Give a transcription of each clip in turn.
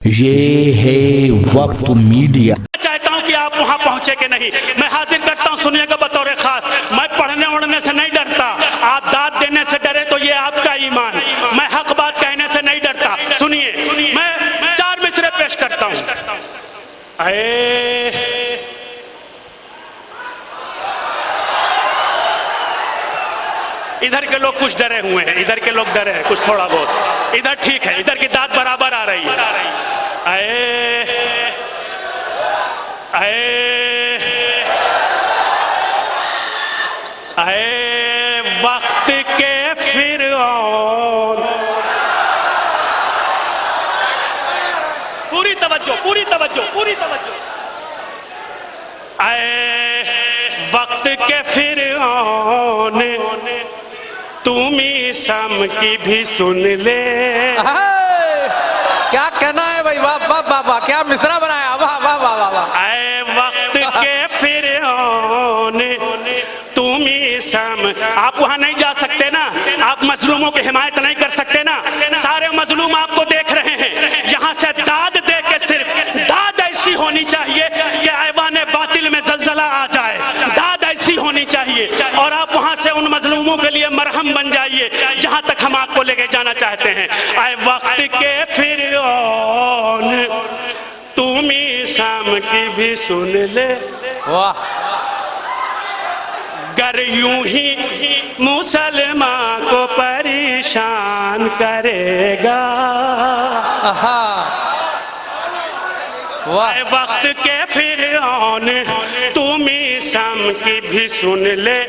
ये है वक्त मीडिया। चाहता हूं कि आप वहां पहुंचे कि नहीं, मैं हाजिर करता हूं, सुनिएगा बतौर खास। मैं पढ़ने उड़ने से नहीं डरता, आप दाद देने से डरे तो ये आपका ईमान। मैं हक बात कहने से नहीं डरता। सुनिए, मैं 4 मिसरे पेश करता हूं। इधर के लोग कुछ डरे हुए हैं, इधर के लोग डरे हैं कुछ थोड़ा बहुत, इधर ठीक है, इधर की दाद बराबर आ रही है। वक्त के फिरौन, पूरी तवज्जो, पूरी तवज्जो, पूरी तवज्जो। वक्त के फिरौन तुम्ही सम की भी सुन ले। क्या कहना है भाई, वाह वाह वाह वाह, क्या मिसरा बनाया, वाह वाह वाह वाह वाह। वक्त के फिरौन तुम्ही सम, आप वहां नहीं जा सकते ना, आप मजलूमों की हिमायत नहीं कर सकते ना, सारे मजलूम आपको देख रहे हैं। यहाँ से दाद दे के सिर्फ दाद ऐसी होनी चाहिए कि ऐवाने बातिल में जलजला आ जाए, दाद ऐसी होनी चाहिए। और आप वहां से उन मजलूमों के लिए मरहम बन जाइए जहां तक हम आपको लेके जाना चाहते हैं। आए वक्त के फिरौन तुम्ही शाम की भी सुन ले। वाह, गर यूं ही मुसलमान को परेशान करेगा। वाह, वक्त के फिरौन तुम्ही शाम की भी सुन ले।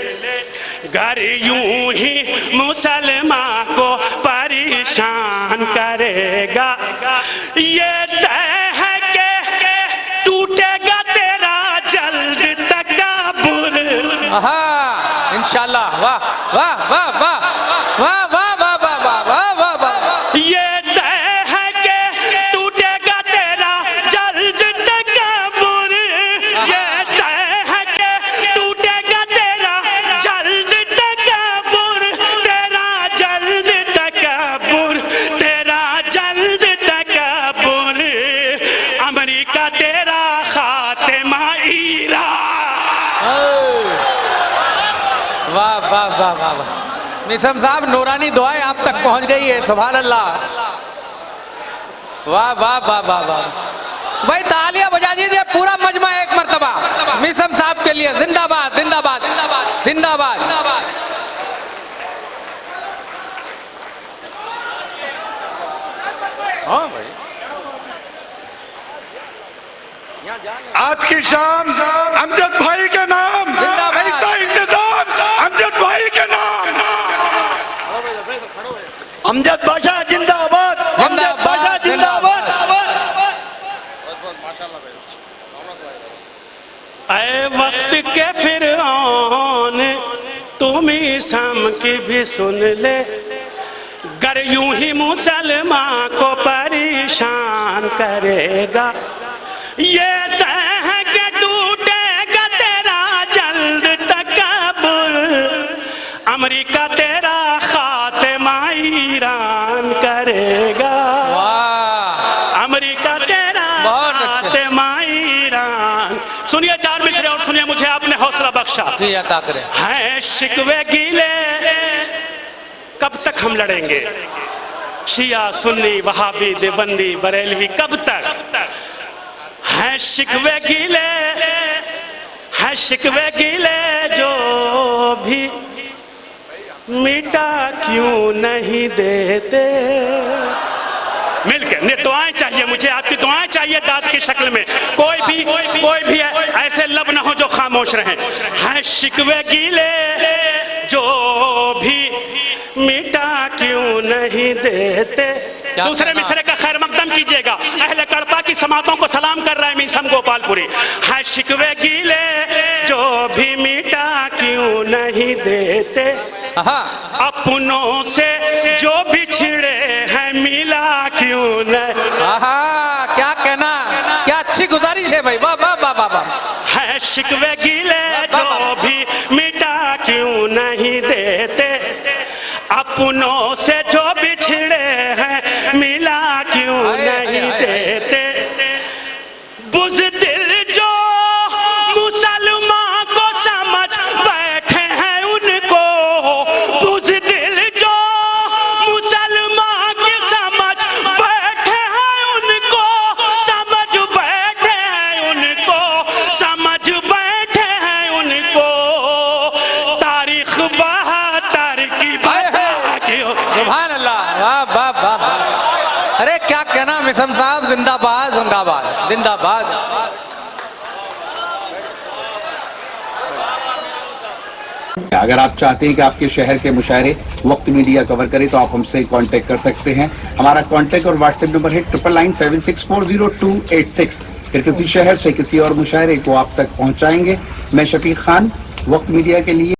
गर यूं ही मुसलमान को परेशान करेगा। ये तय है कि टूटेगा तेरा जल्द तकब्बुर। इंशाल्लाह। वाह वाह वाह वाह वाह वाह वाह वाह वाह वाह वाह। ये तय है कि टूटेगा तेरा जल्द तकब्बुर। ये तय है कि टूटेगा तेरा जल्द तकब्बुर, तेरा जल्द तकब्बुर, तेरा जल्द तकब्बुर। अमेरिका तेरा खातिमा ईरान। वाह वाह वाह वाह वाह। निसम साहब, नूरानी दुआएं आप तक पहुंच गई है, सुभान अल्लाह। वाह वाह वाह वाह वाह। भाई तालियां बजा दीजिए पूरा मजमा एक मर्तबा निसम साहब के लिए। जिंदाबाद जिंदाबाद जिंदाबाद जिंदाबाद। हाँ भाई, आज की शाम अमजद भाई के नाम, ऐसा इंतजाम अमजद भाई के नाम। अमजद बादशाह जिंदाबाद, अमजद बादशाह जिंदाबाद। ऐ वक्त के फिरौन तुम्ही शाम की भी सुन ले। गर यूं ही मुसलमान को परेशान करेगा। ये तय है कि टूटेगा तेरा जल्द तकब्बुर। अमेरिका तेरा खातिमा ईरान करेगा। अमेरिका तेरा खातिमा ईरान। सुनिए 4 मिसरे और सुनिए, मुझे आपने हौसला बख्शा है। शिकवे गीले कब तक हम लड़ेंगे, शिया सुन्नी वहाबी देवबंदी बरेलवी, कब तक है शिकवे गीले, है शिकवे गीले जो भी मिटा क्यों नहीं देते। मिलकर ने दुआएं चाहिए, मुझे आपकी दुआएं चाहिए दाद की शक्ल में। कोई भी ऐसे लब ना हो जो खामोश रहे। है शिकवे गीले जो भी मिटा क्यों नहीं देते। दूसरे मिसरे का खैर मकदम कीजिएगा। अहले कड़पा की समातों को सलाम कर रहा है मीसम गोपालपुरी। है शिकवे गीले जो भी मिटा क्यों नहीं देते। अपनों से जो बिछड़े हैं मिला क्यों नहीं। क्या कहना, क्या अच्छी गुजारिश है भाई, वाह वाह वाह वाह वाह। है शिकवे गीले जो भी मिटा क्यों नहीं देते। अपनों से जो बिछड़े हैं मिला क्यों नहीं देते। सुभान अल्लाह, वाह वाह वाह वाह। अरे क्या कहना मिसम साहब, जिंदाबाद जिंदाबाद जिंदाबाद। अगर आप चाहते हैं कि आपके शहर के मुशायरे वक्त मीडिया कवर करे तो आप हमसे कांटेक्ट कर सकते हैं। हमारा कांटेक्ट और व्हाट्सएप नंबर है 9997640286। फिर किसी शहर से किसी और मुशायरे को आप तक पहुंचाएंगे। मैं शफीक खान, वक्त मीडिया के लिए।